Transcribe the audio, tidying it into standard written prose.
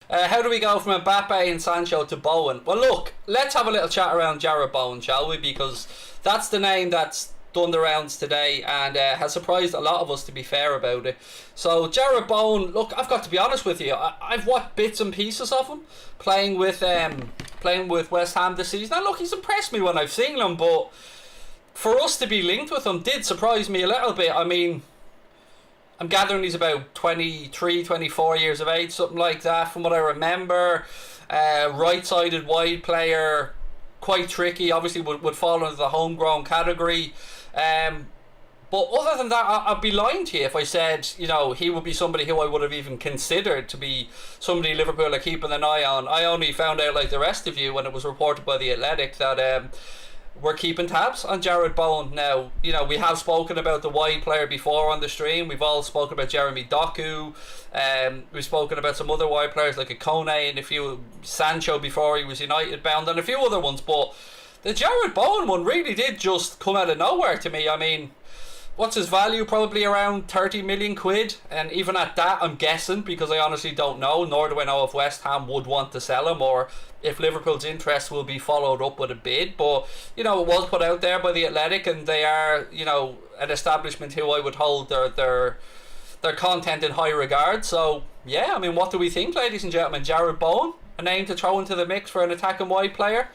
How do we go from Mbappe and Sancho to Bowen? Well, look, let's have a little chat around Jarrod Bowen, shall we? Because that's the name that's done the rounds today and has surprised a lot of us, to be fair about it. So, Jarrod Bowen, look, I've got to be honest with you. I've watched bits and pieces of him playing with West Ham this season. And look, he's impressed me when I've seen him, but for us to be linked with him did surprise me a little bit. I mean, I'm gathering he's about 23, 24 years of age, something like that, from what I remember. Right-sided wide player, quite tricky, obviously would fall into the homegrown category. But other than that, I'd be lying to you if I said, he would be somebody who I would have even considered to be somebody Liverpool are keeping an eye on. I only found out, like the rest of you, when it was reported by The Athletic that we're keeping tabs on Jarrod Bowen. Now, we have spoken about the wide player before on the stream. We've all spoken about Jeremy Doku. We've spoken about some other wide players like a Kone and a few Sancho before he was United bound and a few other ones. But the Jarrod Bowen one really did just come out of nowhere to me. I mean, what's his value? Probably around 30 million quid. And even at that, I'm guessing, because I honestly don't know, nor do I know if West Ham would want to sell him or if Liverpool's interest will be followed up with a bid. But, it was put out there by The Athletic, and they are, an establishment who I would hold their content in high regard. So, yeah, I mean, what do we think, ladies and gentlemen? Jarrod Bowen, a name to throw into the mix for an attacking wide player?